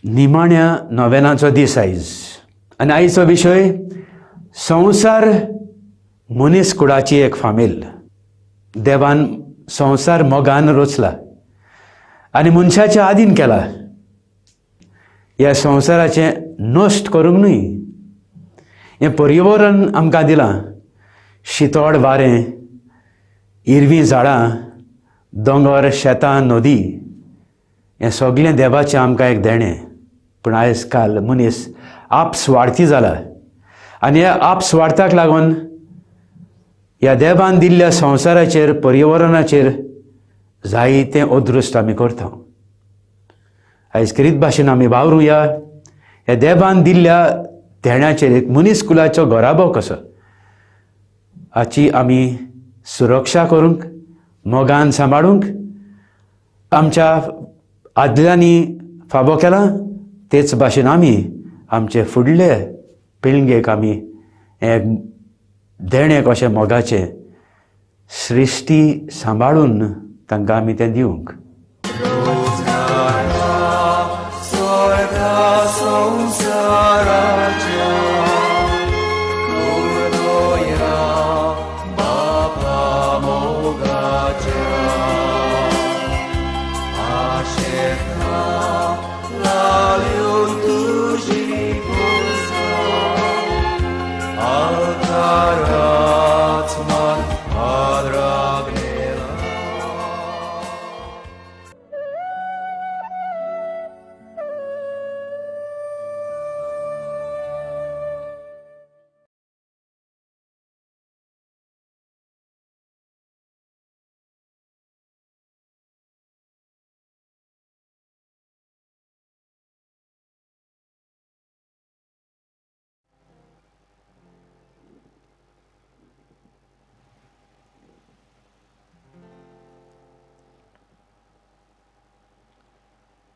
निमाण्या नोवेनाचो दीस आयज आनी आयचो विशय संवसार मनीस कुळाची एक फामील. देवान संवसार मोगान रचला आनी मनशाच्या आदीन केला. ह्या संवसाराचें नश्ट करूंक न्हय. हें पर्यावरण आमकां दिलां. शितोड वारें, हिरवीं झाडां, दोंगर, शेतां, नदी हें सगळें देवाचें आमकां एक देणें. पूण आयज काल मनीस आपस्वार्थी जाला आनी ह्या आपस्वार्थाक लागून ह्या देवान दिल्ल्या संवसाराचेर, पर्यावरणाचेर जायतें अदृश्ट आमी करता. आयज करीत भाशेन आमी वावरुया ह्या देवान दिल्ल्या देण्याचेर. एक मनीस कुलाचो घोराबो कसो हाची आमी सुरक्षा करूंक, मोगान सांबाळूंक आमच्या आदल्यांनी फाबो केला. तेच भाशेन आमी आमचे फुडले पिळगेक आमी एक देणें कशें मोगाचें सृश्टी सांबाळून तांकां आमी तें दिवंक.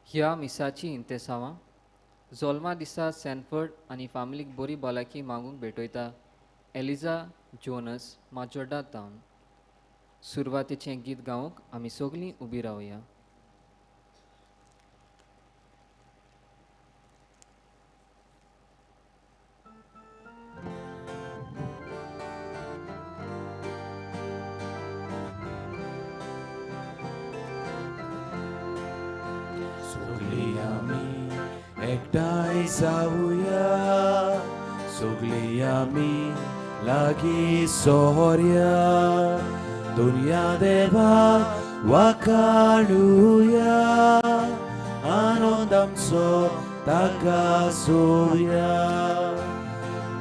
ह्या मिसाची इंतेसांवां जल्मा दिसा सॅनफर्ड आनी फॅमिलीक बरी भलायकी मागूंक भेटयता एलिझा जोनस माजोर्डा टावन. सुरवातेचें गीत गावंक आमी सगळीं उबी रावया. एकठांय जाऊया, सगळीं आमी लागीं सोरया, दुनिया देवाक वाखाणुया, आनंद आमचो ताका सोया.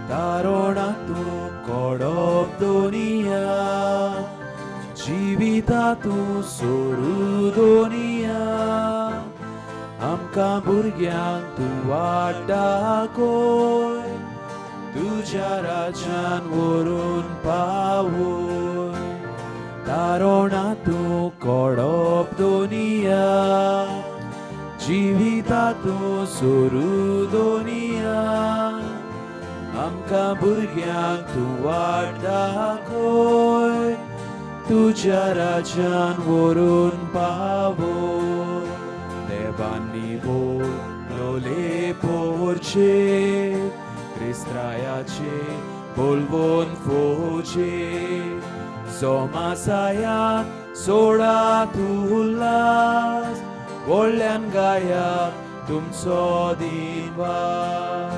तारुणातूं कोडप दुनिया, जिवितातूं सोरू दुनिया. आमकां भुरग्यांक तूं वाट दाखय, तुज्या राज्यान व्हरून पावय. तारुणातूं कोडप दुनिया, जिवितातूं सोरू दुनिया. आमकां भुरग्यांक तूं वाट दाखय, तुज्या राज्यान व्हरून पावय. देवांनी बोलले पोरचे, क्रिस्त्रायाचे बोलवून फोचे. सोमासायात सोडात उल्हास, व्हडल्यान गाया तुमचो दिनवास.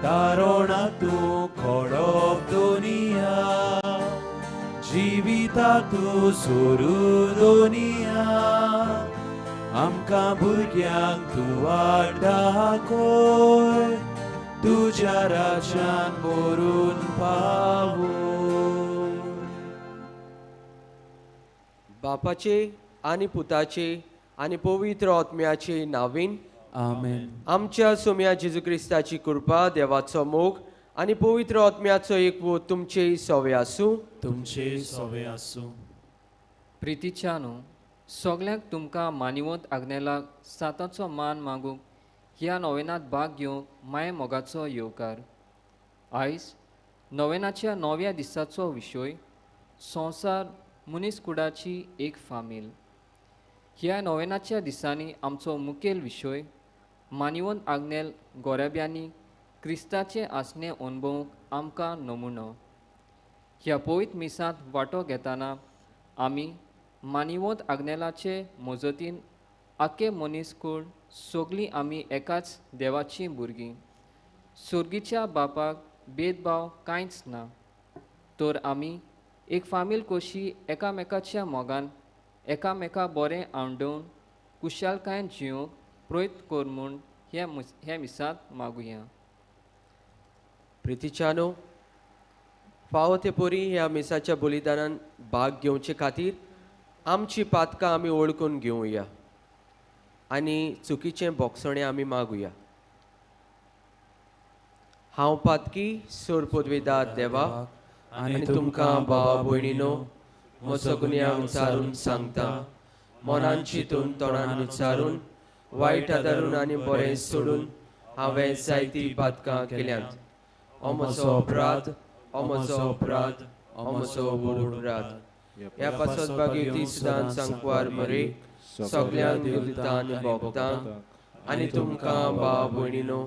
तारुणातूं कोडप दुनिया, जिवितातूं सोरू दुनिया. आमकां भुरग्यांक तूं वाट दाखय, तुज्या राज्यान व्हरून पावय. बापाचे आनी पुताचे आनी पवित्र आत्म्याचे नावीन आमेन. आमच्या सोम्या जेजू क्रिस्ताची कृपा, देवाचो मोग आनी पवित्र आत्म्याचो एकवो तुमचे सवे आसूं. तुमचे सवे आसूं. प्रितीच्यानो, सगळ्यांक तुमकां मानिवंत आग्नेलाक साताचो मान मागूंक ह्या नोवेनांत भाग घेवंक माये मोगाचो येवकार. आयज नोवेनाच्या 9व्या दिसाचो विशय संवसार मनीस कुळाची एक फामील. ह्या नोवेनाच्या दिसांनी आमचो मुखेल विशय मानिवंत आग्नेल गोरेब्यांनी क्रिस्ताचे आसणे अनुभवूंक आमकां नमुनो. ह्या पवित्र मिसांत वांटो घेतना आमी मानिवंत आग्नेलाचे मजतीन आखे मनीसकूळ सगळीं आमी एकाच देवाची भुरगीं. सुर्गीच्या बापाक भेदभाव कांयच ना. तर आमी एक फामील कशी एकामेकाच्या मोगान एकामेका बरें आवडून कुशालकायेन जिवंक प्रयत्न कर म्हूण हे मिसांत मागुया. प्रितीच्यानो, फावो ते परी ह्या मिसाच्या बलिदानान भाग घेवचे खातीर आमची पातकां आमी ओळखून घेवया आनी चुकीचें बोगसणें आमी मागुया. हांव पातकी सोर पदवेदार देवा आनी तुमकां भावा भयणीनो म्हजो गुन्यांव विचारून सांगता. मनान चिंतून तोंडान विचारून वायट आदारून आनी बरें सोडून हांवें जायती पातकां केल्यांत. हो म्हजो अपराध, हो म्हजो अपराध, हो म्हजो अपराध. ह्या पासत बागेती सुदान सांकवार मरे सगळ्यांक दिलता आनी भोगतांक आनी तुमकां भावा भयणीनो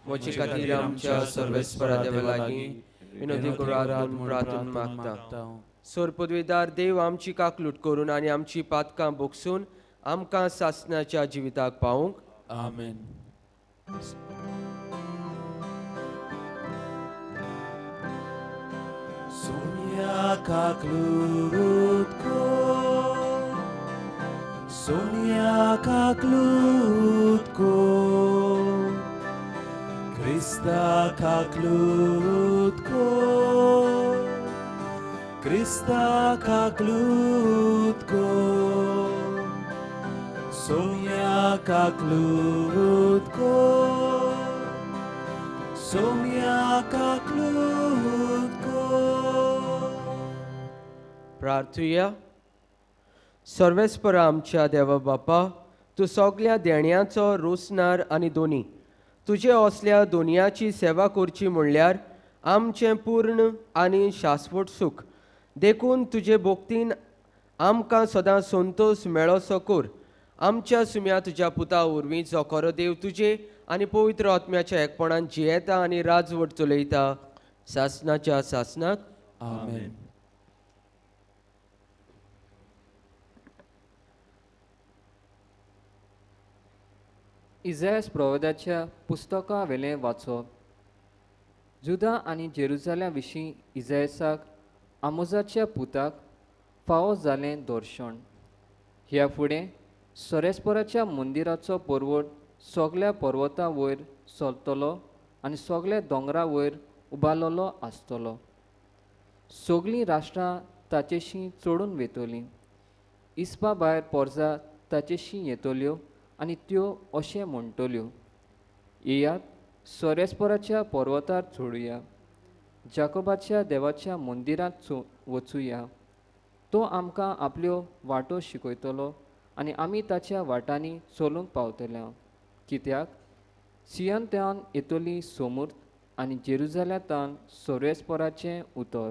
म्हजे खातीर आमच्या सर्वेस्परा देवा लागीं विनोदी करारान प्रार्थना मागता. सोर पदवेदार देव आमची काकलूट करून आनी आमची पातकां बोगसून आमकां सासणाच्या जिविताक पावूंक. आमेन. Sonia kaklutko, Sonia kaklutko, Krista kaklutko, Krista kaklutko, Sonia kaklutko, Sonia kaklutko. प्रार्थुया. सर्वेस्परा आमच्या देवा बापा, तूं सगळ्या देण्याचो रोसनार आनी दोनी. तुजे असल्या दोनयाची सेवा करची म्हणल्यार आमचें पूर्ण आनी शाश्वत सूख. देखून तुजे भोक्तीन आमकां सदां संतोश मेळोसो कर. आमच्या सुम्या तुज्या पुता उर्वी जो खरो देव तुजे आनी पवित्र आत्म्याच्या एकपणान जियेता आनी राजवट चलयता सासणाच्या सासणाक. आमेन. इजायास प्रवाद्याच्या पुस्तका वेलें वाचप. जुदा आनी जेरुजाल्या विशीं इजायासाक आमोजाच्या पुताक फावो जालें दर्शण. ह्या फुडें सोरेस्पराच्या मंदिराचो परवट सगळ्या पर्वता वयर सरतलो आनी सगळ्या दोंगरा वयर उबारलेलो आसतलो. सगळीं राष्ट्रां ताचेशी चडून वेतलीं. इस्पा भायर पोरजा ताचेशी येतल्यो आनी त्यो अशें म्हणटल्यो, येयात सोरेस्पराच्या पर्वतार चडुया, जाकोबाच्या देवाच्या मंदिरांत वचुया. तो आमकां आपल्यो वाटो शिकयतलो आनी आमी ताच्या वाटांनी चलूंक पावतल्या. कित्याक सियनतान येतली समूर्त आनी जेरुजाल्यांतान सोरेस्पराचें उतर.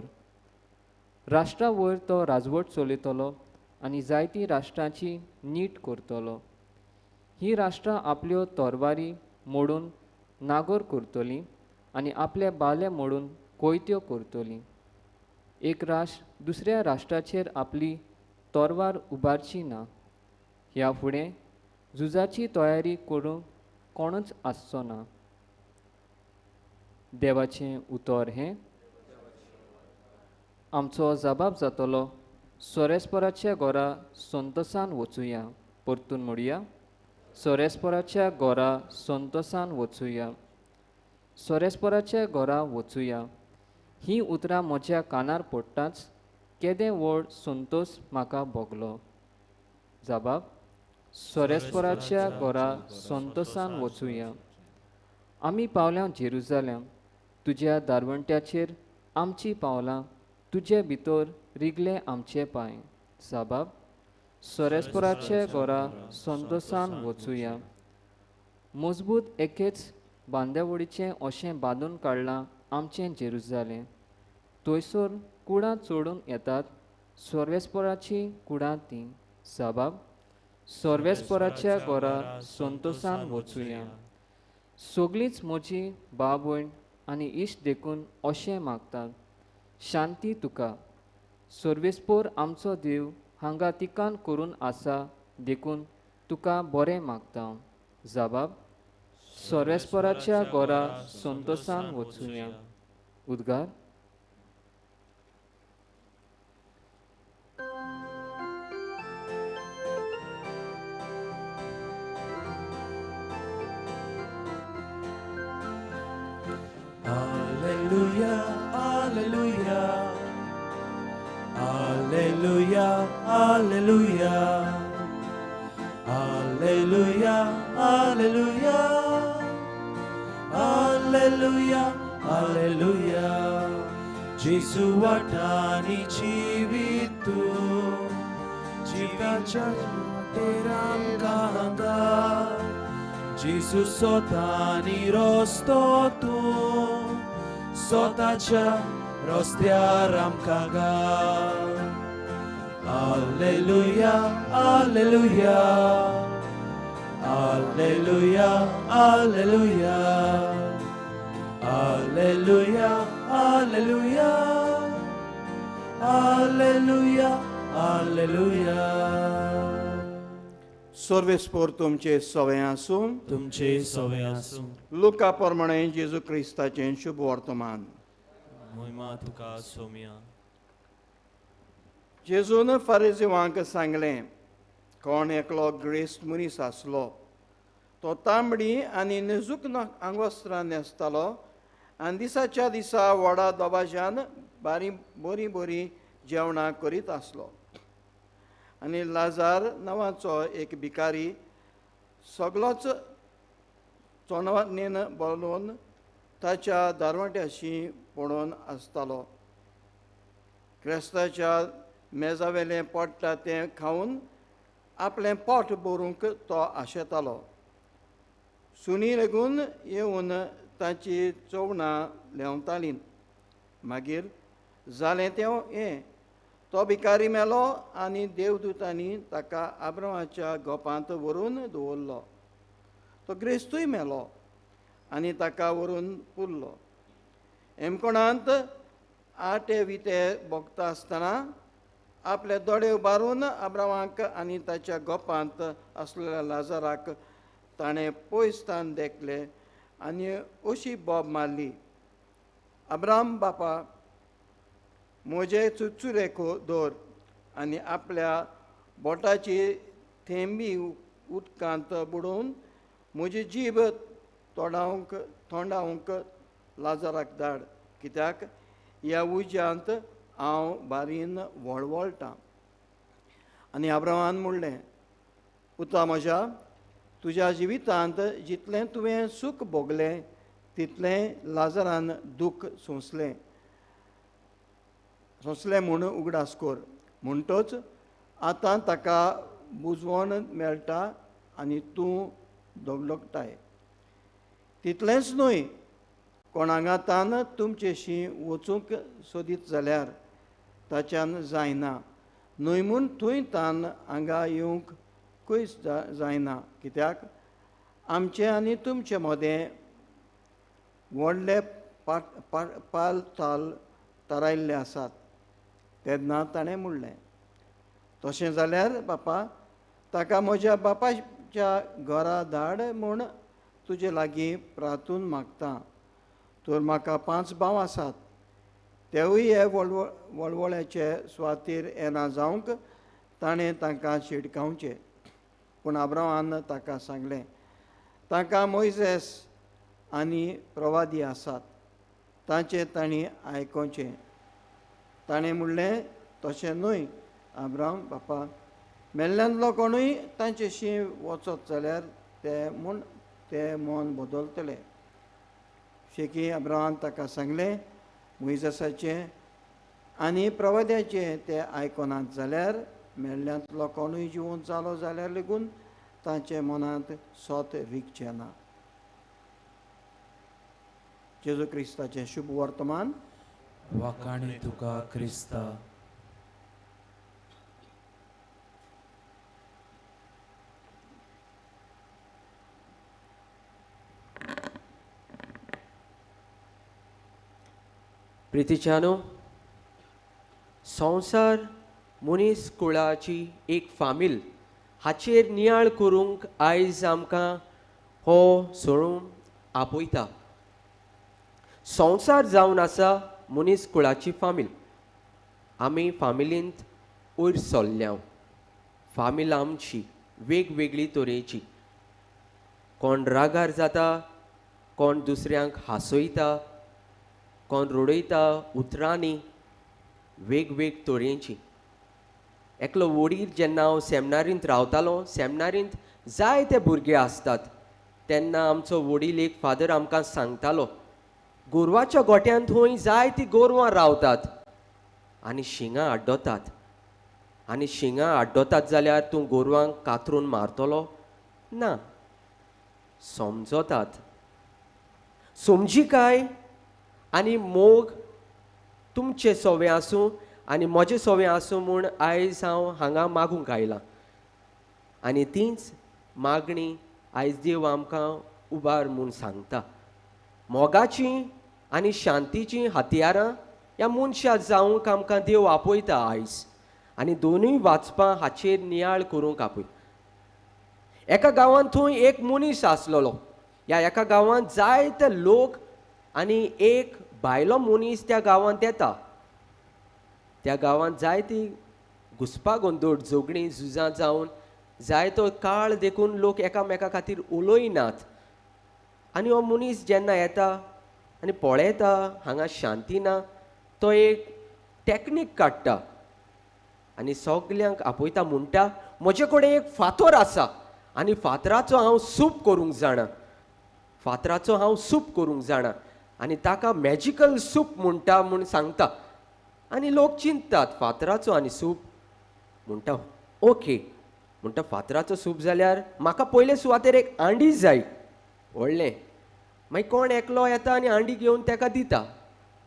राष्ट्रां वयर तो राजवट चलयतलो आनी जायतीं राष्ट्रांची नीट करतलो. ही राष्ट्रां आपल्यो तोरवारी मोडून नागोर करतलीं आनी आपले बाले मोडून कोयत्यो करतलीं. एक राष्ट्र दुसऱ्या राष्ट्राचेर आपली तोरवार उबारची ना. ह्या फुडें झुजाची तयारी करूंक कोणूच आसचो ना. देवाचें उतर हें. आमचो जबाब जातलो, सोरेस्पराच्या घरा संतोसान वचुया. परतून म्हणुया, सोरेस्पराच्या घरा संतोसान वचुया. सोरेस्पराच्या घरा वचुया. ही उतरां म्हज्या कानार पडटाच केदें व्हड संतोश म्हाका भोगलो. जबाब, सोरेस्पराच्या घरा संतोसान वचुया. आमी पावल्या जेरुजालेम. तुज्या दारवंट्याचेर आमची पावलां. तुजे भितर रिगले आमचे पांय. जबाब, सोरेस्पराचे घरा संतोसान वचुया. मजबूत एकेच बांदेवडीचें अशें बांदून काडलां आमचें जेरुजालेम. थंयसर कुडां चोडून येतात, सोर्वेस्पराची कुडां तीं. जबाब, सोर्वेस्पराच्या घरा संतोसान वचुया. सगळींच म्हजी भाव भयण आनी इश्ट देखून अशें मागतात शांती तुका सर्वेस्पोर आमचो देव हांगा तिकान करून आसा देखून तुका बरें मागता जबाब सर्वेस्पराच्या घरा संतोशान वचुया उद्गार Hallelujah, hallelujah. Hallelujah, hallelujah. Hallelujah, hallelujah. Hallelujah, hallelujah. Jesu वाटानी जीवितू जीवाच्या तेराम गांगा जेसू स्वतानी रस्तो तूं स्वताच्या रस्त्यार आमकां घाल hallelujah hallelujah hallelujah hallelujah hallelujah hallelujah hallelujah hallelujah सर्वेस्पोर तुमचे सवय आसूं तुमचे सवय आसूं लुका प्रमाणे जेजू क्रिस्ताचें शुभ वर्तमान महिमा तुका सोम्या जेजून फारिझेवांक सांगलें कोण एकलो ग्रेस्त मनीस आसलो तो तांबडी आनी नजूक आंगवस्त्रां न्हेसतालो आनी दिसाच्या दिसा व्हडा दबाज्यान बरी बरी जेवणां करीत आसलो आनी लाजार नांवाचो एक भिकारी सगळोच चोणवणेन बोलोवन ताच्या दारवट्याशी पडून आसतालो क्रेस्ताच्या मेजावेलें पडटा तें खावन आपलें पोट भरूंक तो आशेतालो सुणी लेगून येवन ताची चोवणां लेवतालीं मागीर जालें तें तो भिकारी मेलो आनी देवदूतांनी ताका आब्रामाच्या गोपांत व्हरून दवरलो तो ग्रेस्तूय मेलो आनी ताका व्हरून पुरलो हेमकोणांत आटे विते भोगता आसतना आपले दोळे उबारून आब्रामाक आनी ताच्या गोपांत आसलेल्या लाजाराक ताणें पयसतान देखले आनी अशी बोब मारली आब्राम बापा म्हजे चुचुरेको दवर आनी आपल्या बोटाची थेंबी उदकांत बुडोवन म्हजी जीब थोंडावंक लाजाराक धाड कित्याक ह्या उज्यांत हांव बारीन वळवळटां आनी आब्रामान म्हणलें पुता म्हज्या तुज्या जिवितांत जितलें तुवें सूख भोगलें तितलें लाजारान दूख सोंसलें म्हूण उगडास कोर म्हणटच आतां ताका बुजवण मेळटा आनी तूं दोगलोगताय तितलेंच न्हय कोणांगातान तुमचेशी वचूंक सोदीत जाल्यार ताच्यान जायना न्हय म्हूण थंय तान हांगा येवंक खंयच जायना कित्याक आमचे आनी तुमचे मदें व्हडले पाल ताल थारायल्ले आसात तेन्ना ताणें म्हणलें तशें जाल्यार बापा ताका म्हज्या बापाच्या घरा धाड म्हूण तुजे लागीं प्रार्थून मागतां तर म्हाका 5 भाव आसात तेवूय हे वळवळ्याचे सुवातेर येना जावंक ताणें तांकां शिडकावचें पूण आब्रामान ताका सांगलें तांकां मोइजेस आनी प्रवादी आसात तांचें तांणी आयकोचें ताणें म्हणलें तशें न्हय आब्राम बापा मेल्ल्यांतलो कोणूय तांचेशी वचत जाल्यार ते मन बदलतलें शेकी आब्रामान ताका सांगलें मोइजेसाचें आनी प्रवाद्याचें ते आयकोनात जाल्यार मेल्ल्यांतलो कोणूय जिवंत जालो जाल्यार लेगून तांचे मनांत सोत रिगचें ना जेजू क्रिस्ताचें शुभ वर्तमान वाकाणी तुका क्रिस्ता प्रितीच्यानो, संवसार मनीस कुळाची एक फामील हाचेर नियाळ करूंक आयज आमकां हो सोडून आपयता. संवसार जावन आसा मनीस कुळाची फामील. आमी फामिलींत वयर सरल्या. फामील आमची वेगवेगळी तरेची. कोण रागार जाता, कोण दुसऱ्यांक हांसयता, कोण रडयता उतरांनी, वेगवेग तरेची. एकलो वडील जेन्ना हांव सेमिनारींत रावतालो, सेमिनारींत जायते भुरगे आसतात, तेन्ना आमचो वडील एक फादर आमकां सांगतालो, गोरवाच्या गोट्यान थंय जायतीं गोरवां रावतात आनी शिंगां आड्डोतात. आनी शिंगां आड्डोतात जाल्यार तूं गोरवांक कातरून मारतलो? ना, समजोतात. समजिकाय आनी मोग तुमचे सोवे आसूं आनी म्हजें सोवें आसूं म्हूण आयज हांव हांगा मागूंक आयलां. आनी तीच मागणी आयज देव आमकां उबार म्हूण सांगता. मोगाची आनी शांतीची हातयारां ह्या मनशां जावंक आमकां देव आपयता आयज. आनी दोनूय वाचपां हाचेर नियाळ करूंक आपय. एका गांवांत थंय एक मनीस आसलोलो. ह्या एका गांवांत जायते लोक आनी एक भायलो मनीस त्या गांवांत येता. त्या गांवांत जायतीं घुसपागोंदळ झगडीं झुजां जावन जायतो काळ देखून लोक एकामेका खातीर उलयनात. आनी हो मनीस जेन्ना येता आनी पळयता हांगा शांती ना, तो एक टॅक्नीक काडटा आनी सगल्यांक आपयता. म्हणटा, म्हजे कडेन एक फातर आसा आनी फातराचो हांव सूप करूंक जाणा. फातराचो हांव सूप करूंक जाणा आनी ताका मॅजिकल सूप म्हणटा म्हूण सांगता. आनी लोक चिंततात फातराचो आनी सूप. म्हणटा ओके, म्हणटा फातराचो सूप जाल्यार म्हाका पयले सुवातेर एक आंडी जाय व्हडलें. मागीर कोण एकलो येता आनी आंडी घेवन ताका दिता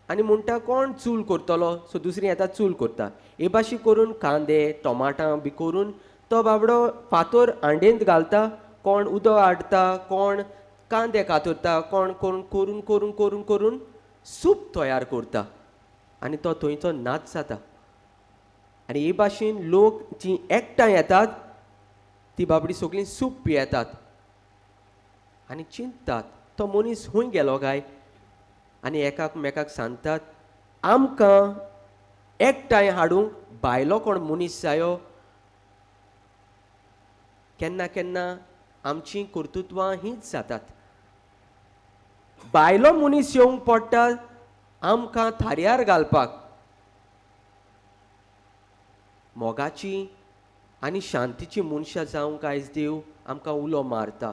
आनी म्हणटा कोण चूल करतलो, सो दुसरी येता चूल करता. हे भाशी करून कांदे टोमाटां बी करून तो बाबडो फातर आंडेंत घालता. कोण उदक हाडटा, कोण कांदे कातरता, कोण करून करून करून करून करून सूप तयार करता आनी तो थंयचो नाच जाता. आनी हे भाशेन लोक जीं एकठांय येतात ती बाबडी सगळीं सूप पियेतात आनी चिंततात तो मनीस खंय गेलो काय. आनी एकाक मेकाक सांगतात, आमकां एकठांय हाडूंक भायलो कोण मनीस जायो. केन्ना केन्ना आमचीं कर्तुत्वां हींच जातात. भायलो मनीस येवंक पडटा आमकां थाऱ्यार घालपाक. मोगाची आनी शांतीची मनशां जावंक आयज देव आमकां उलो मारता.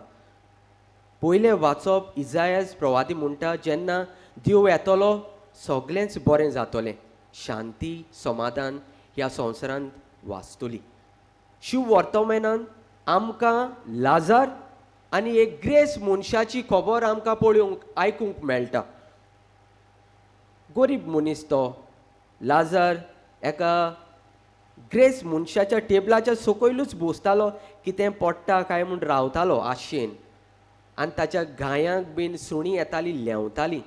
पयलें वाचप इजायास प्रवादी म्हणटा, जेन्ना देव येतलो सगळेंच बरें जातलें, शांती समाधान ह्या संवसारांत वाचतली. शिव वर्तमानांत आमकां लाजार आनी एक ग्रेस मनशाची खबर आमकां पळोवंक आयकूंक मेळटा. गरीब मनीस तो लाजार एका ग्रेस मनशाच्या टेबलाच्या सकयलूच बसतालो, कितें पडटा काय म्हूण रावतालो आशेन. आनी ताच्या गायांक बीन सुणी येताली लेंवताली,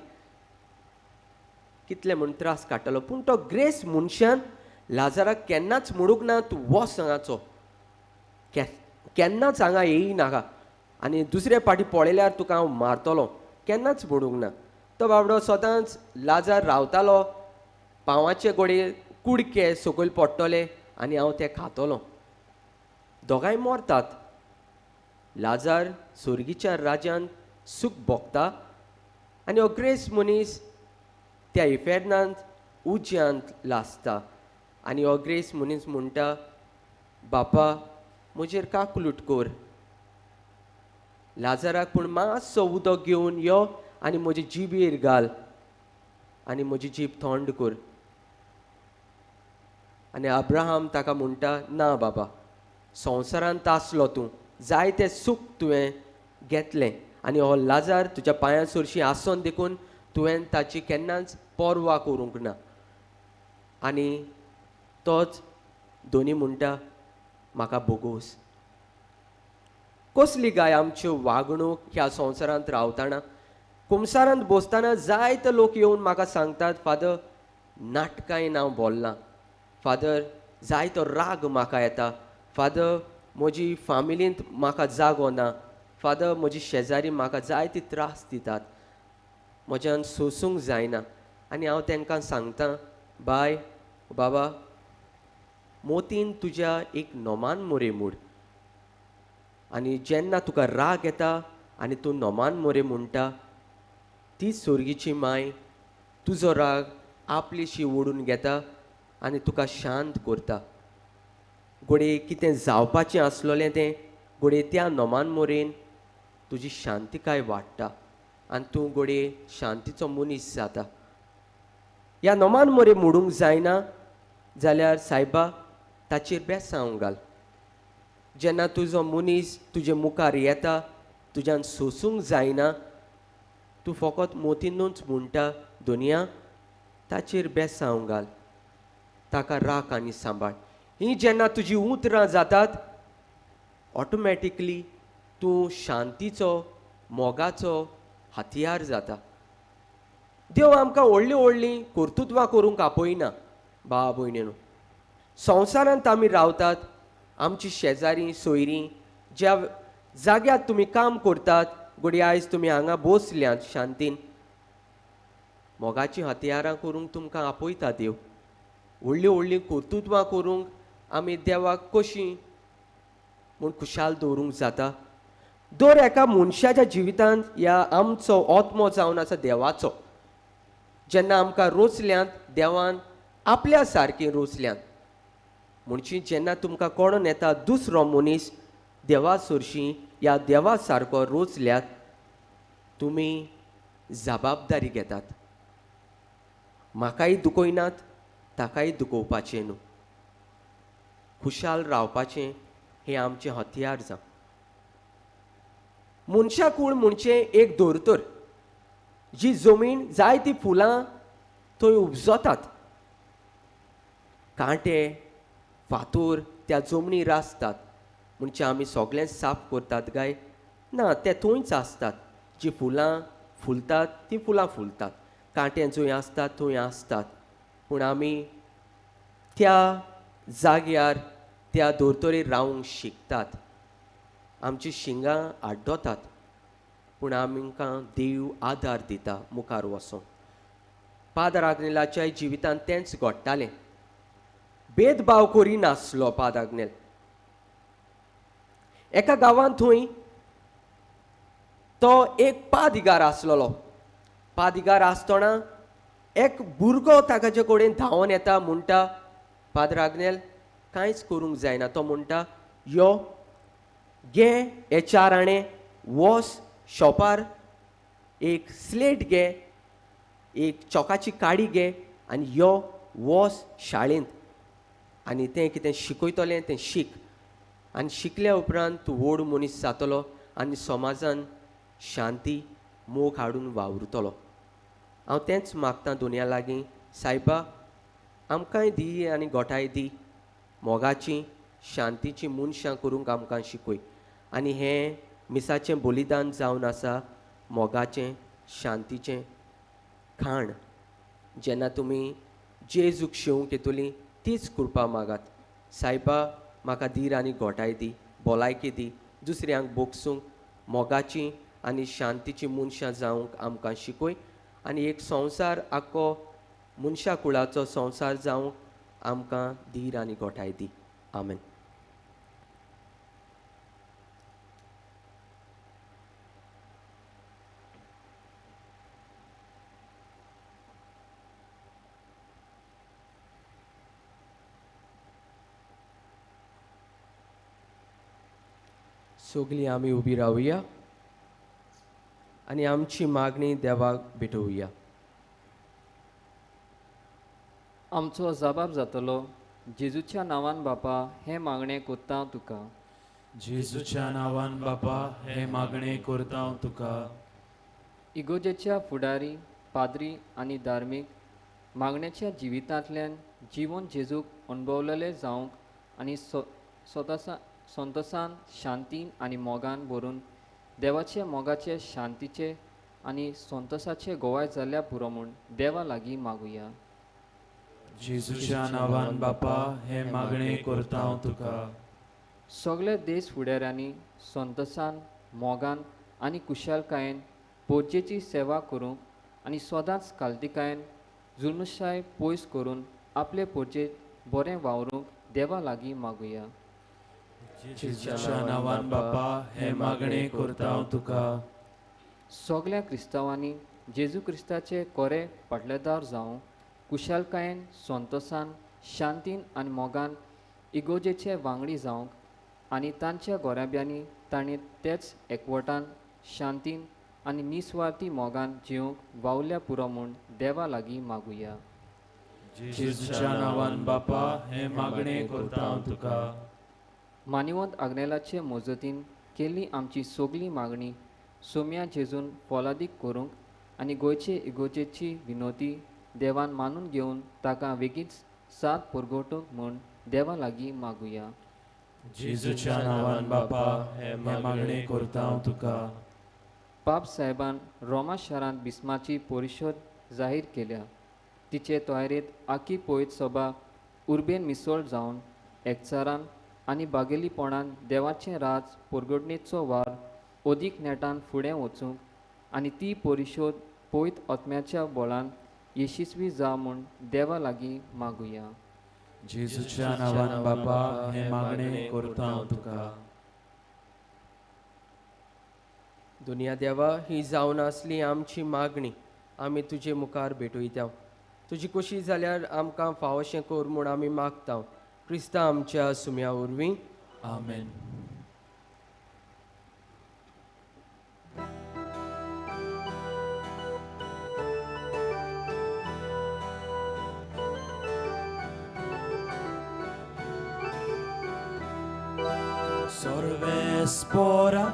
कितले म्हूण त्रास काडटालो. पूण तो ग्रेस मनशान लाजाराक केन्नाच म्हणूंक ना तूं वच हांगाचो, केन्नाच हांगा येयनाका आनी दुसरे फाटी पळयल्यार तुका हांव मारतलो, केन्नाच म्हणूंक ना. तो बाबडो सदांच लाजार रावतालो, पांवाचे गोडे कुडके सकयल पडटले आनी हांव ते खातलो. दोगांय मरतात. लाजार सुर्गीच्या राज्यांत सूख भोगता आनी हो ग्रेस मनीस त्या इफेर्नांत उज्यांत लासता. आनी हो ग्रेस मनीस म्हणटा, बापा म्हजेर काकुलूट कर. लाजाराक पूण मातसो उदक घेवन यो आनी म्हजे जिबेर घाल आनी म्हजी जीब थंड कर. आनी अब्राहम ताका म्हणटा, ना बाबा, संवसारांत आसलो तूं, जायतें सूख तुवें घेतलें आनी हो लाजार तुज्या पांयां सरशी आसोन देखून तुवें ताची केन्नाच पर्वा करूंक ना. आनी तोच दोनी म्हणटा, म्हाका बोगोस. कसली गाय आमच्यो वागणूक ह्या संवसारांत रावतना. कुमसारांत बसतना जायते लोक येवन म्हाका सांगतात, फादर नाटकांय हांव बोल्लां फादर जायतो राग म्हाका येता फादर म्हजी फामिलींत म्हाका जागो ना फादर म्हजी शेजारी म्हाका जायते त्रास दितात म्हज्यान सोसूंक जायना आनी हांव तांकां सांगतां बाय बाबा मोतीन तुज्या एक नोमान मोरे मूड आनी जेन्ना तुका राग येता आनी तूं नोमान मोरे म्हणटा ती सोर्गीची माय तुजो राग आपलीशी ओडून घेता आनी तुका शांत करता घोडये कितें जावपाचें आसलोलें तें घोडये त्या नोमान मोरेन तुजी शांतीकाय वाडटा आनी तूं घोडये शांतीचो मनीस जाता ह्या नोमान मोरे मोडूंक जायना जाल्यार सायबा ताचेर बेसांव घाल जेन्ना तुजो मनीस तुजे मुखार येता तुज्यान सोसूंक जायना तूं फकत मोतीनूच म्हणटा दुनिया ताचेर बेसांव घाल ताका राख आनी सांबाळ ही जेन्ना तुजी उतरां जातात ऑटोमॅटिकली तूं शांतीचो मोगाचो हथियार जाता देव आमकां व्हडलीं व्हडलीं कर्तुत्वां करूंक आपयना भावा भयणीनो संवसारांत आमी रावतात आमची शेजारी सोयरीं ज्या जाग्यार तुमी काम करतात घोडी आयज तुमी हांगा बसल्यात शांतीन मोगाचीं हथियारां करूंक तुमकां आपयता देव व्हडलीं व्हडलीं कर्तुत्वां करूंक आमी देवाक कशीं म्हूण खुशाल दवरूंक जाता दर एका मनशाच्या जिवितांत ह्या आमचो आत्मो जावन आसा देवाचो जेन्ना आमकां रोचल्यांत देवान आपल्या सारकें रोचल्यांत म्हणची जेन्ना तुमकां कळोन येता दुसरो मनीस देवा सरशीं ह्या देवा सारको रोचल्यात तुमी जबाबदारी घेतात म्हाकाय दुखयनात ताकाय दुखोवपाचें न्हू खुशाल रावपाचें हें आमचें हथियार जावं मनशा कूळ म्हणचे एक दोरतर जी जमीन जायतीं फुलां थंय उपजतात कांटे फातोर त्या जमनीर आसतात म्हणजे आमी सगळें साफ करतात काय ना ते थंयच आसतात जीं फुलां फुलतात तीं फुलां फुलतात कांटे जंय आसतात थंय आसतात पूण आमी त्या जाग्यार त्या दोरतोरेर रावंक शिकतात आमची शिंगां आड्डोतात पूण आमकां देव आदार दिता मुखार वचोंक पादर आग्नेलाच्या जिवितांत तेंच घडटालें भेदभाव करिनासलो पाद आग्नेल एका गांवांत थंय तो एक पादिगार आसलोलो पादिगार आसतना एक भुरगो ताचे कडेन धांवन येता म्हणटा पादर आग्नेल कांयच करूंक जायना तो म्हणटा यो घे हे 4 आणे वोस शॉपार एक स्लेट घे एक चॉकाची काडी घे आनी यो वोस शाळेंत आनी तें कितें शिकयतलें तें शीक आनी शिकल्या उपरांत तूं व्हड मनीस जातलो आनी समाजान शांती मोग हाडून वावुरतलो हांव तेंच मागतां दुनिया लागीं सायबा आमकांय दी आनी गोठाय दी मोगाची शांतीची मनशां करूंक आमकां शिकय आनी हें मिसाचें बलिदान जावन आसा मोगाचें शांतीचें खाण जेन्ना तुमी जेजूक शेवंक येतलीं तीच कृपा मागात सायबा म्हाका धीर आनी घोटाय दी भलायकी दी दुसऱ्यांक बोगसूंक मोगाची आनी शांतीची मनशां जावंक आमकां शिकय आनी एक संवसार आख्खो मनशा कुळाचो संवसार जावंक आमकां धीर आनी घोटाय दी आमेन सगळीं आमी उबी रावया आनी आमची मागणी देवाक भेटोवया आमचो जबाब जातलो जेजूच्या नांवान बापा हे मागणें कोत्ता तुका जेजूच्या नांवान बापा हे मागणे करता हांव तुका इगोजेच्या फुडारी पाद्री आनी धार्मीक मागण्याच्या जिवितांतल्यान जिवन जेजूक अणभवलेले जावंक आनी संतोसान शांतीन आनी मोगान भरून देवाचे मोगाचे शांतीचे आनी संतोसाचे गोवाय जाल्ल्या पुरो म्हूण देवा लागीं मागुया जेजूच्या नांवान बापा हे मागणे करता हांव तुका सगळे देश फुडाऱ्यांनी संतोशान मोगान आनी कुशलकायेन पोरचेची सेवा करूंक आनी सदांच काल्तिकायेन जुल्मशाय पयस करून आपले पोरचेत बरें वावरूंक देवा लागीं मागुया. जेजूच्या नांवान बापा हे मागणे करता हांव तुका सगळ्या क्रिस्तांवांनी जेजू क्रिस्ताचे कोरे पाटलेदार जावं कुशलकायेन संतोशान शांतीन आनी मोगान इगोजेचे वांगडी जावंक आनी तांच्या गोराब्यांनी तांणी तेच एकवटान शांतीन आनी निस्वार्थी मोगान जिवंक वावल्या पुरो म्हूण देवा लागीं मागुया. जेजूच्या नांवान बापा हे मागणे करता हांव तुका मानिवंत आग्नेलाचे मजतीन केल्ली आमची सगळी मागणी सोम्या जेजून फलादीक करूंक आनी गोंयचे इगोजेची विनोती देवान मानून घेवन ताका वेगीच साथ परगोवटूंक म्हूण देवा लागीं मागुया. जेजूच्या नांवान बापा हे मागणे करता हांव तुका पाप साहेबान रोमा शारांत बिस्माची परिशद जाहीर केल्या. तिचे तयारेत आखी पयत सभा उर्बेन मिसळ जावन एकचारान आनी बागेलीपणान देवाचें राज परगडणेचो वार अदीक नेटान फुडें वचूंक आनी ती परिशद पयत आत्म्याच्या बोलान यशस्वी जा म्हूण देवा लागीं मागुया. जेजूच्या नांवान बापा हे मागणे करता हांव तुका दुनिया देवा ही जावन आसली आमची मागणी आमी तुजे मुखार भेटयता. तुजी कुशी जाल्यार आमकां फावशें कर म्हूण आमी मागता. क्रिस्ता आमच्या सुम्या उरवीं आमेन. सर्वेस्परा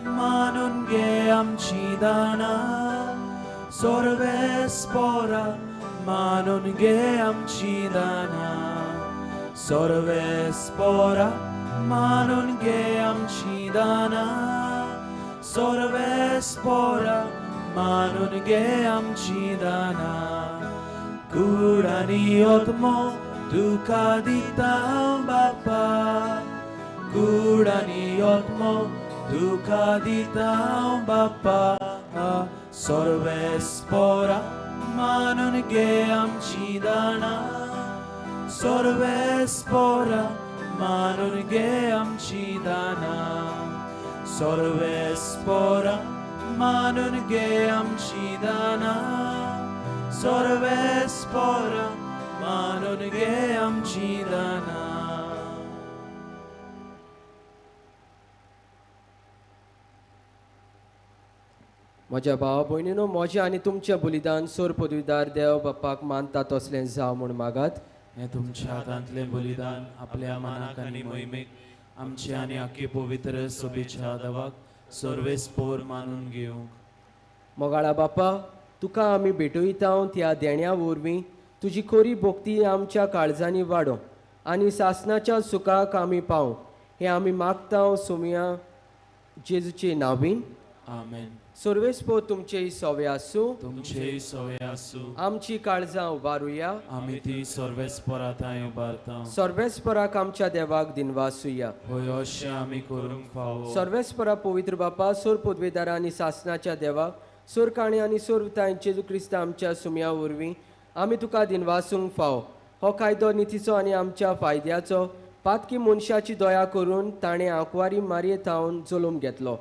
मानून घे आमची दानां सर्वेस्परा मानून घे आमची दानां सर्वेस्परा मानून घे आमची दानां सर्वेस्परा मानून घे आमची दानां कूड आनी आत्मो तुका दिता हांव बापा कूड आनी आत्मो तुका दिता हांव बापा सर्वेस्परा मानून घे आमची दानां सर्वेस्परा मानून घे आमची दानां सर्वेस्परा मानून घे आमची दानां सर्वेस्परा मानून घे आमची दानां. म्हज्या भावा भयणीनो म्हजें आनी तुमचें बलिदान सोर पदवीदार देव बापाक मानता तसलें जावं म्हूण मागात. हे तुमच्या हातांतलें बलिदान आपल्या मनाक आनी मोहिमेक आमचे आनी आख्खे पवित्र सभेच्या देवाक सर्वेस्पोर मानून घेवंक मोगाळा बापा तुका आमी भेटयता त्या देण्या वरवीं तुजी खरी भोक्ती आमच्या काळजांनी वाडो आनी सासणाच्या सुखाक आमी पावूं हें आमी मागता सोम्या जेजूचे नांवीन आमेन. सर्वेस्पो तुमचे सवे आसूं तुमचे सवय आसूं आमची काळजां उबारुया आमी ती सर्वेस्पराताय उबारता सर्वेस्पराक आमच्या देवाक दिनवासुया. होय अशें आमी करूंक फावो सर्वेस्परा पवित्र बापा सोर पदवेदारा आनी सासणाच्या देवाक सोर काणी आनी सोर विताय जेजू क्रिस्त आमच्या सुम्या वरवीं आमी तुका दिनवासूंक फाव. हो कायदो नितीचो आनी आमच्या फायद्याचो पातकी मनशाची दया करून ताणें आंकवारी मारयेत थावन चलोवन घेतलो.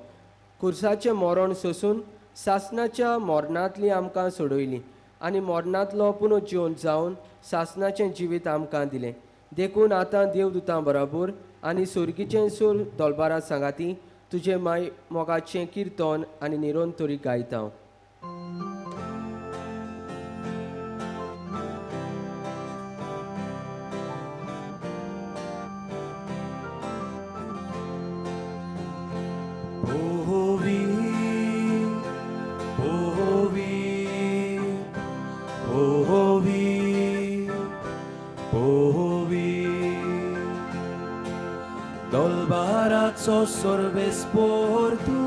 खुर्साचें मरण सोसून सासणाच्या मरणांतली आमकां सोडयली आनी मरणांतलो पुनो जिवन जावन सासणाचें जिवीत आमकां दिलें. देखून आतां देवदूतां बरोबर आनी सुर्गीचें सूर दोलबारा सांगाती तुजे माय मोगाचें किर्तन आनी निरोंतरी गायता. Dolbarazo sorvespor tu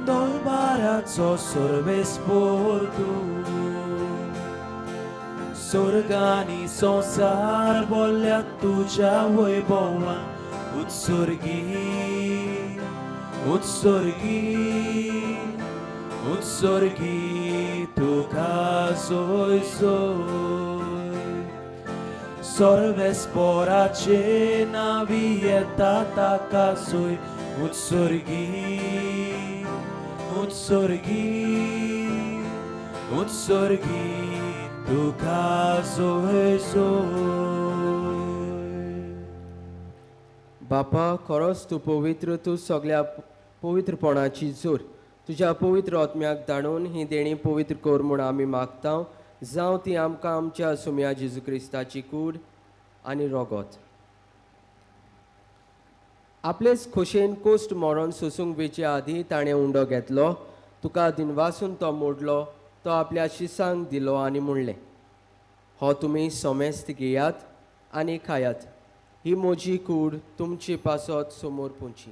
Dolbarazo sorvespor tu स्वर्गानी संसार बोलल्या तुझ्या वैभवान उत्सर्गी उत्सर्गी उत्सर्गी तुका सोय सोय सर्वेस्पराचे नावी येता ताका सोय उत्सर्गी उत्सर्गी उत्सर्गी तुका सोय सोय बापा खरोच तूं पवित्र, तूं सगळ्या पवित्रपणाची जोर. तुज्या पवित्र आत्म्याक धाडून ही देणी पवित्र कर म्हूण आमी मागता. जावं ती आमकां आमच्या सुम्या जेजू क्रिस्ताची कूड आनी रोगोत. आपलेच खोशेन कोश्ट मरण सोसूंक वेचे आदीं ताणें उंडो घेतलो. तुका दिनवासून तो मोडलो. तो आपल्या शिसांक दिलो आनी म्हणलें, हो तुमी सोमेस्त घेयात आनी खायात. ही म्हजी कूड तुमची पासत समोर पोंची.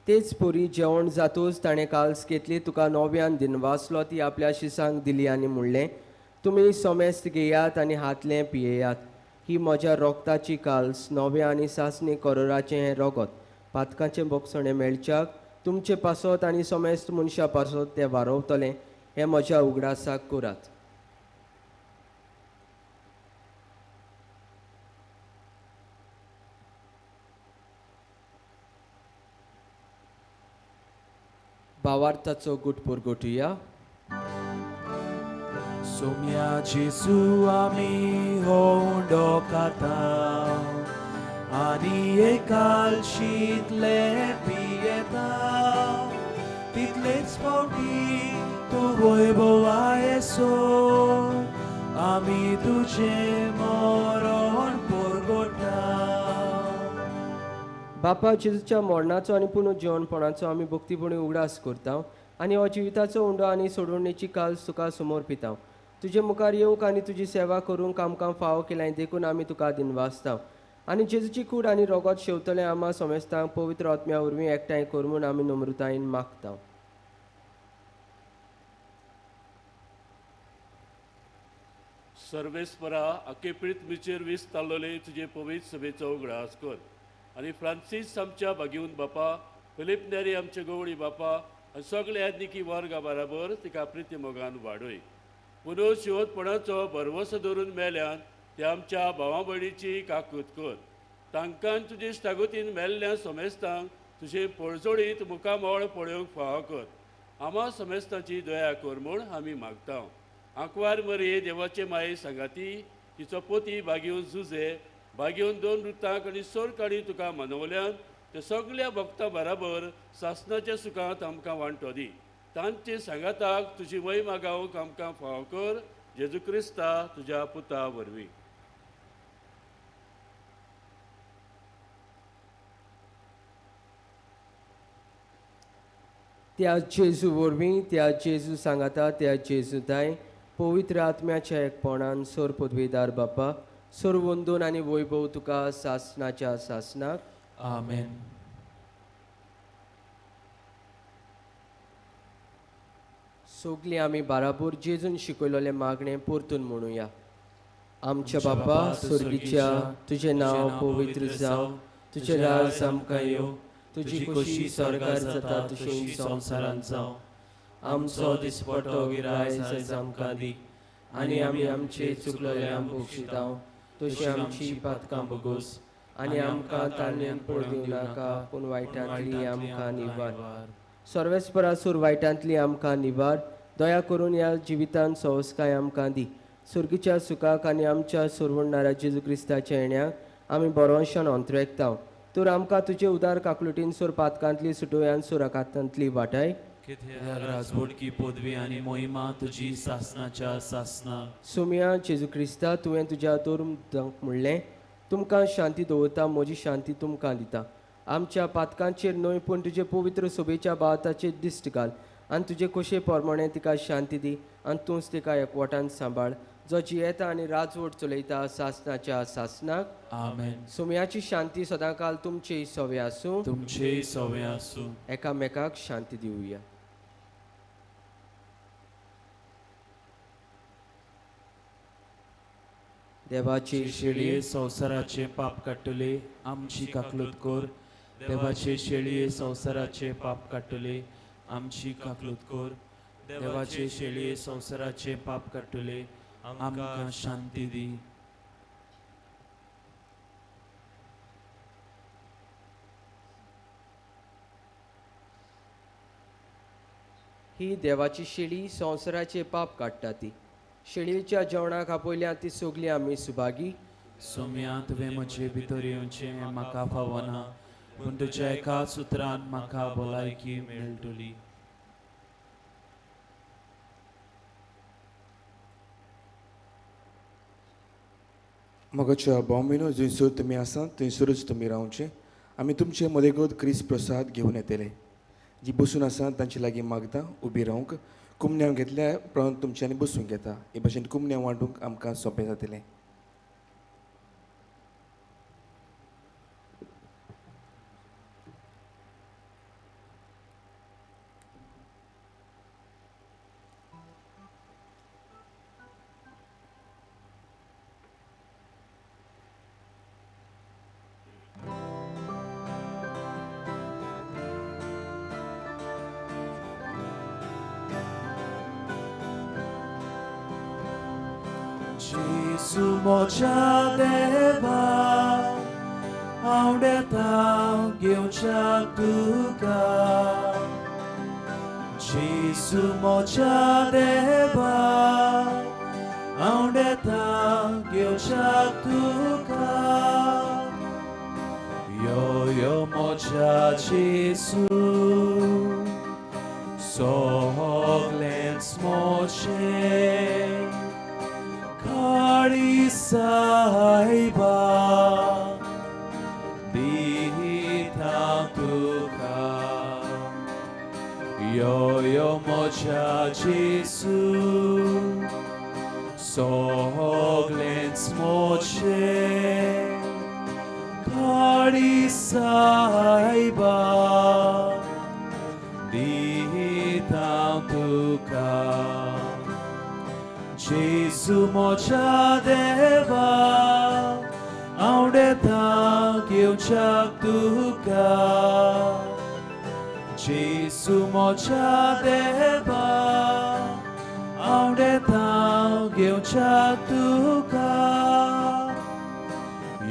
तेच पोरी जेवण जातूच ताणें काल्स घेतली. तुका नव्यान दिनवासलो. ती आपल्या शिसांक दिली आनी म्हणलें, तुमी सोमेस्त घेयात आनी हातलें पियेयात. ही म्हज्या रोगताची काल्स, नवे आनी सासणी करोराचें हें रोगत पातकाचें बोगसणें मेळच्याक तुमचे पासत आनी सोमेस्त मनशा पासत तें वारवतलें. हें म्हज्या उगडासाक करात. भावार्थाचो गुटपूर गोठुया. सोम्या जेजू आमी हो उंडो खाता आनी एकालशीतले पियेता. तितलेच फावटी तूं वैभवा येसो आमी तुजें मरण परगटा. बापा जेजूच्या मरणाचो आनी पुनर्जीवनपणाचो आमी भक्तीपणी उगडास करता आनी हो जिविताचो उंडो आनी सोडवणेची काल्स तुका समोर पिता. तुजे मुखार येवंक आनी तुजी सेवा करूंक आमकां फाव केलें देखून आमी तुका दिनवासता. आनी जेजूची कूड आनी रोगत शेवतलें आम्हा सोमेस्तांक पवित्र आत्म्या वरवीं एकठांय कर म्हूण आमी नम्रतायेन मागता. सर्वेस्परा अकेपिळीत मिचेर विस्तारलोले तुजे पवित्र सभेचो उगडास कर. आनी फ्रांसीस आमच्या भाग्यवंत बापा, फिलीप नेरी आमचे गवळी बापा आनी सगळे आदनिकी वर्गा बराबर तिका प्रिती मोगान वाडय. पुनः शिवतपणाचो भरवसो धरून मेल्यान ते आमच्या भावा भयणीची काकूत कर. तांकां तुजे इश्टागतीन मेल्ल्या सोमेस्तांक तुजे पळजोडीत मुखामोळ पळोवंक फाव कर. आम्हा सोमेस्तांची दया कर म्हूण आमी मागता. आंकवार मरे देवाचे माये सांगाती, तिचो पोती भाग्यवंत जुजे, भाग्यवंत 2 रुतांक आनी सोरकाणी तुका मनवल्यान ते सगळ्या भक्तां बराबर सासणाच्या सुखांत आमकां वांटो दी. तांचे सांगाताक तुजी महिमा गावंक आमकां फाव कर. जेजू क्रिस्ता तुज्या पुता वरवीं. त्या जेजू वरवीं, त्या जेजू सांगाता, त्या जेजूताय पवित्र आत्म्याच्या एकपणान सोर पदवीदार बापा, सोर वंदन आनी वैभव तुका सासणाच्या सासणाक. आमेन. सोगली आमी बाराबोर जेजून शिकयलोले मागणें परतून म्हणुया. आमच्या बापा स्वर्गीच्या, तुजें नांव पवित्र जावं, तुजें राज आमकां येवं, तुजी खोशी स्वर्गार जाता तशें संवसारांत जावं. आमचो दिसपट्टो गिराय आयज आमकां दी आनी आमी आमचे चुकलोल्यांक बक्षितांव तशी आमची पातकां बगोस आनी आमकां तारणेन पडूं नाका पूण वायटांतली आमकां निवार. सर्वेस्परासूर वायटांतली आमकां निवार. दया करून ह्या जिवितांत संस्काय आमकां दी. सुर्गीच्या सुखाक आनी आमच्या सोरवणाऱ्या जेजू क्रिस्ताच्या येण्याक आमी बरोवशान अंतरेकतांव. तर आमकां तुजे उदार काकलुटीन सोर पातकांतली सुटोव्यान सोर अकांतांतली वाटाय. कित्याक राजवडकी पदवी आनी मोहिमा तुजी सासणाच्या सासना. सुम्या जेजू क्रिस्ता, तुवें तुज्या दोरमदांक म्हणलें, तुमकां शांती दवरता, म्हजी शांती तुमकां दिता. आमच्या पातकांचेर न्हय पूण तुजे पवित्र सोबेच्या बावताचेर दिश्ट घाल आनी तुजे खोशे पोरमणे तिका शांती दी आनी तूंच तिका एकवटान सांबाळ. जो जियेता आनी राजवट चलयता सासनाच्या सासनाक आमेन. सुमयाची शांती सदांकाल तुमची सवे आसूं. तुमचे सवे आसूं. एकामेकाक शांती दिवया. देवाची शेळये संवसाराचे पाप काडटले आमची काकलूत कोर. देवाचे शेळये संवसाराचे पाप काडटले आमची काकलूत कोर. देवाचे शेळये संवसाराचे पाप काडटले आमकां शांती दी. ही देवाची शेळी संवसाराचे पाप काडटा ती. शेळयेच्या जेवणाक आपयल्या ती सोगली आमी सुभागी. सोम्या तुवें म्हजे भितर येवचें म्हाका फावना, पूण तुज्या एकाच उतरान म्हाका भलायकी मेळटली. मोगाच्या बॉम्बेनो जंयसर तुमी आसात थंयसरूच तुमी रावचे. आमी तुमचे मदेगोद क्रिस्त प्रसाद घेवन येतले. जी बसून आसात तांचे लागीं मागता उबी रावंक. कुमन्याव घेतल्या प्रमाण तुमच्यांनी बसून घेता. हे भाशेन कुमन्याव वांटूंक आमकां सोंपें जातलें. जेसू मोच्या देवा आवडेता घेवच्याक तुका. जेसू मोच्या देवा आवडेता घेवच्याक तुका. यो यो मोच्या जेसू सगळेंच मोचें Kari saiba dita tuka. Yo yo mocha Jesu soglens moche. Kari saiba dita tuka. Jesu mocha deva आवडेता घेवच्याक तुका. जेसू मोच्या देवा आवडेता घेवच्याक तुका.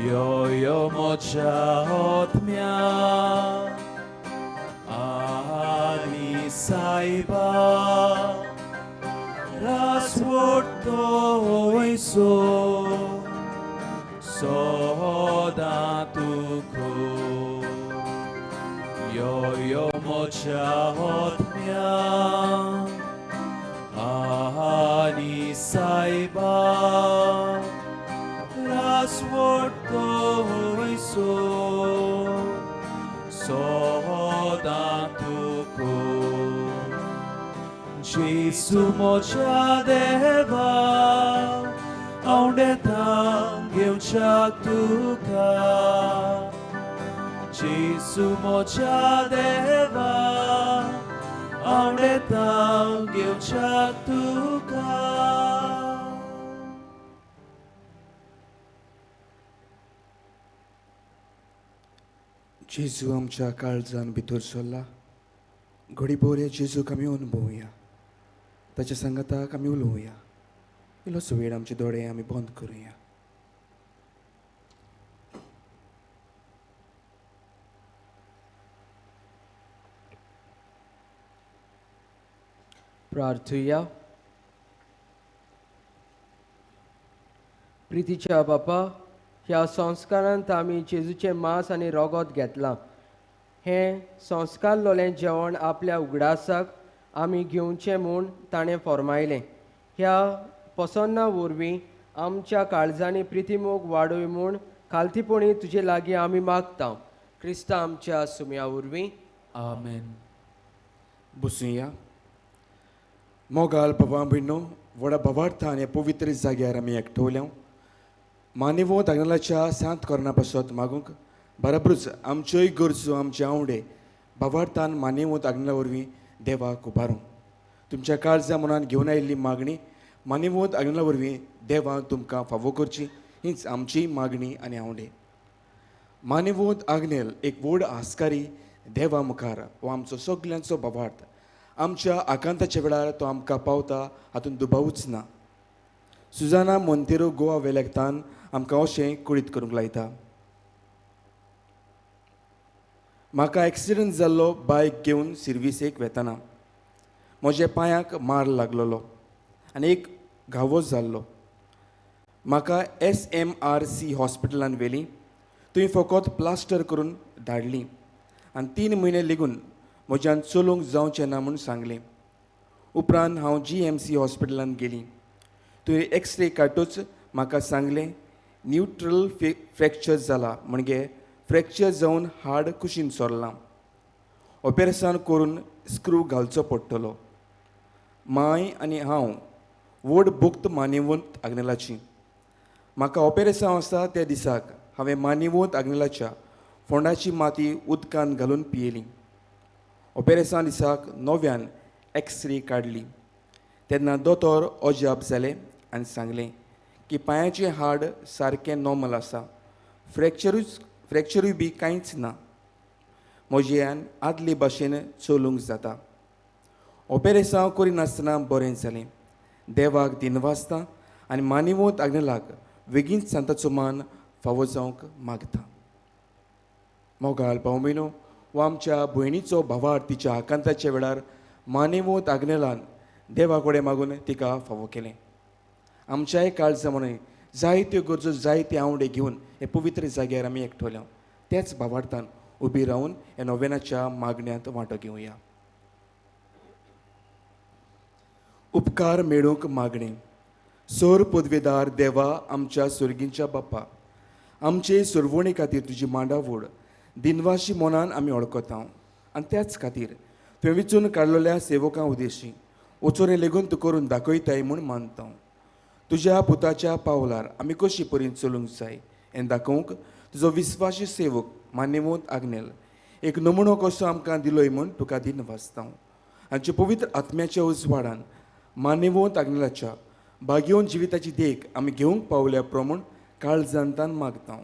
यो यो मोच्या आत्म्या आनी सायबा Rasvortoiso sodatuko. Yo yo mocha hotmia ani saiba. Rasvortoiso sodatuko. Jesu mocha deva आवडेता घेवच्याक तुका. जेसू मोच्या देवा आवडेता घेवच्याक तुका. जेजू आमच्या काळजान भितर सरला. घडीभर हे जेजूक आमी अनुभवया. ताच्या सांगाताक आमी उलोवया. इल्लोसो वेळ आमचे दोळे आमी बंद करुया. प्रार्थुया. प्रितीच्या बापा, ह्या संस्कारांत आमी जेजूचें मांस आनी रोगोत घेतलां. हें संस्कारलोलें जेवण आपल्या उगडासाक आमी घेवचें म्हूण ताणें फरमायलें. ह्या पसन्ना वरवीं आमच्या काळजांनी प्रितीमोग वाडोय म्हूण खालतीपणी तुजे लागीं आमी मागता. क्रिस्ता आमच्या सुमया वरवीं. आमेन. बसूया. मोगाल बाबा भयणो, व्हडा भवार्थान हे पवित्र जाग्यार आमी एकठवल्या मानेवोत आग्नेलाच्या सांत कोरोना पासत मागूंक बरोबरूच आमच्योय गरजो आमचे आवडे भवार्थान मानेवोत आग्नेला वरवीं देवाक उबारूं तुमच्या काळजा मनान घेवन आयिल्ली मागणी मानेवोत आग्नेला वरवीं देवाक तुमकां फावो करची हीच आमची मागणी आनी आवडे मानेवोत आग्नेल एक व्हड आस्कारी देवा मुखार हो आमचो सगल्यांचो भवार्थ आमच्या आकांताच्या वेळार तो आमकां पावता हातूंत दुबावूच ना सुजाना मोंतेरो गोवा वेलेक्तान आमकां अशें कुळीत करूंक लायता म्हाका एक्सिडंट जाल्लो बायक घेवन सर्विसेक वेतना म्हज्या पांयाक मार लागलोलो आनी एक घावो जाल्लो म्हाका SMRC हॉस्पिटलांत व्हेली थंय फकत प्लास्टर करून धाडली आनी 3 म्हयने लेगून म्हज्यान चलूंक जावचें ना म्हूण सांगलें उपरांत हांव GMC हॉस्पिटलांत गेली थंय एक्सरे काडटूच म्हाका सांगलें न्यूट्रल फ्रॅक्चर जाला म्हणजे फ्रॅक्चर जावन हाड कुशीन सोरलां ऑपेरेशन करून स्क्रू घालचो पडटलो माय आनी हांव व्हड भुक्त मानेवंत आग्नेलाची म्हाका ऑपेरेशन आसा त्या दिसाक हांवें मानेवंत आग्नेलाच्या फोंडाची माती उदकान घालून पियेली ऑपेरेशन दिसाक नव्यान एक्सरे काडली तेन्ना दोतोर अजाप जाले आनी सांगलें की पांयाचें हाड सारकें नॉर्मल आसा फ्रॅक्चरूय बी कांयच ना म्हज्यान आदले भाशेन चलूंक जाता ऑपेरेशन करिनासतना बरें जालें देवाक दिनवासता आनी मानेवंत आग्नेलाक बेगीन सांताचो मान फावो जावंक मागता मोगाल भावमिनो हो आमच्या भयणीचो भावार तिच्या आकांताच्या वेळार मानेवंत आग्नेलान देवा कडेन मागून तिका फावो केलें आमच्याय काळजा म्हणून जायत्यो गरजो जायते आवडे घेवन हे पवित्र जाग्यार आमी एकठवल्या त्याच भावार्थान उबी रावन हे नोवेनाच्या मागण्यांत वांटो घेवया उपकार मेळूंक मागणें सोर पदवेदार देवा आमच्या सुर्गींच्या बाप्पा आमचे सुरवणी खातीर तुजी मांडावळ दिनवाशी मनान आमी वळखता आनी त्याच खातीर तुवें वेंचून काडलेल्या सेवकां उदेशी वचून लेगून तूं करून दाखयताय म्हूण मानता तुज्या पुताच्या पावलार आमी कशी परीन चलूंक जाय हें दाखोवंक तुजो विस्वासी सेवक मानेवंत आग्नेल एक नमुनो कसो आमकां दिलोय म्हूण तुका दिनवासता आमच्या पवित्र आत्म्याच्या उजवाडान मानेवंत आग्नेलाच्या भाग्योन जिविताची देख आमी घेवंक पावल्या प्रमाण काळजांतान मागता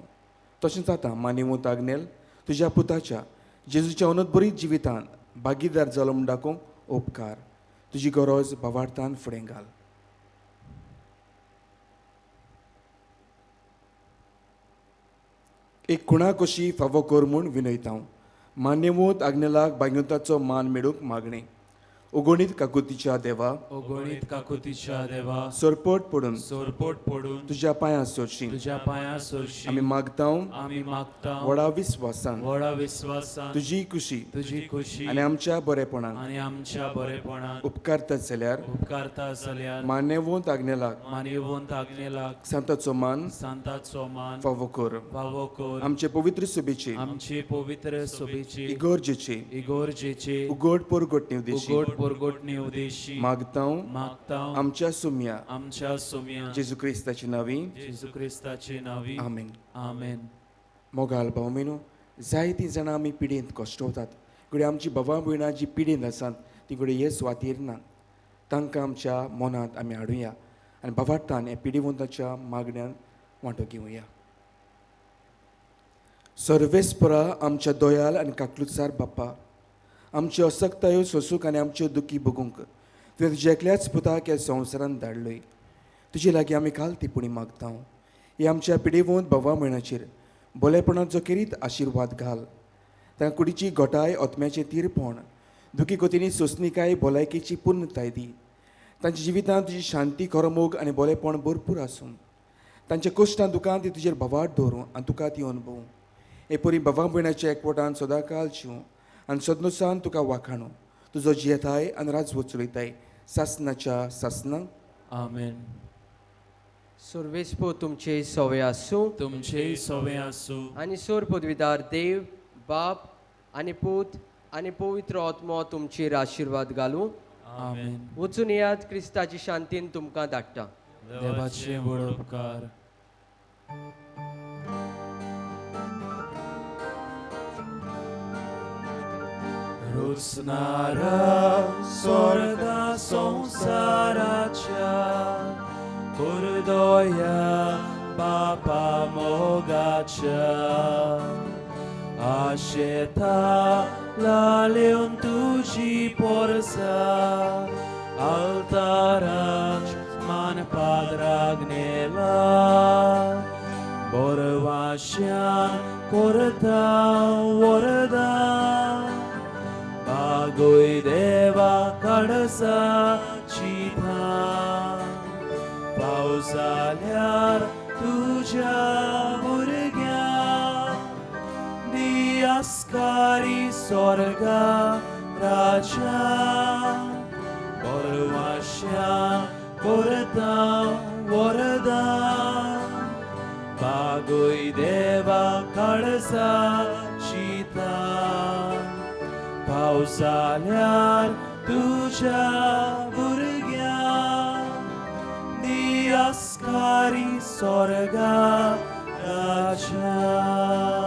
तशेंच जाता मानेवंत आग्नेल तुज्या पुताच्या जेजूच्या अनंतबरीत जिवितांत भागीदार जालो म्हूण दाखोवंक उपकार तुजी गरज भावार्थान फुडें घाल एक कुणा कशी फावो कर म्हूण विनयता मानेवंत आग्नेलाक भाग्योताचो मान मेळूंक मागणें उगोणीत काकुतीच्या देवा ओगोणीत काकुतीच्या देवा सोरपोट पडून तुज्या पांयां सोडशी तुज्या पांयां सोरशी आमी मागता व्हडा विस्वासान तुजी खुशी आनी आमच्या बरेपणान उपकारता जाल्यार मानेवंत आग्नेलाक सांताचो मान फावो कर आमचे पवित्र सुबेची इगोर्जेची उगोड पोरगोटणी उदेशी मागता आमच्या सुम्या जेजू क्रिस्ताची नावी आमेन मोगाल भावमेनो जायतीं जाणां आमी पिडेंत कश्टवतात घडये आमची भावां भयणां जी पिडेंत आसात ती घडये हे सुवातेर ना तांकां आमच्या मनांत आमी हाडुया आनी भावार्थान हे पिडेवंताच्या मागण्यांत वांटो घेवया सर्वेस्परा आमच्या दोयाल आनी काकलुतसार बाप्पा आमच्यो असक्तायो सोसूंक आनी आमच्यो दुखी बगूंक तुवें तुज्या एकल्याच पुताक ह्या संवसारांत धाडलोय तुजे लागीं आमी खालतीपणी मागता ही आमच्या पिडेवंत भावा भयणाचेर बोलेपणाचो खेरीत आशिर्वाद घाल तांकां कुडीची घोटाय ओतम्याचें तीरपण दुखी कोतींनी सोंसणीकाय भलायकेची पूर्णताय दी तांच्या जिवितांत तुजी शांती खरो आनी बोलेपण भरपूर आसूं तांच्या कश्टां दुखांत ती तुजेर भवाट दवरूं आनी तुका ती अनुभव हे परी भावा भयणाच्या एकवटान सदांकाळ जिवूं आनी सदनुसान तुका वाखाणू तुजो जियेताय आनी राजवो चलयताय सासनाच्या सासनां आमेन सर्वेस्पो तुमचे सवे आसूं आनी सोर पदवीदार देव बाप आनी पूत आनी पवित्र आत्मो तुमचेर आशिर्वाद घालूं आमेन. वचून येयात, क्रिस्ताची शांतीन तुमकां धाडटा. देवाचे व्हड उपकार. रुचणारा स्वर्गा संसाराच्या कुर्दोया बापा मोगाच्या आशेता लालेवन तुझी Porsa altarach man padrag nela borwasian korta warda bagoy deva kadsa chitha pausalyar tuja burgya diaskari sorga raja Borwasyan korta warda bagoy deva kadsa chita pausalyar tuja burgya diaskari sorga raja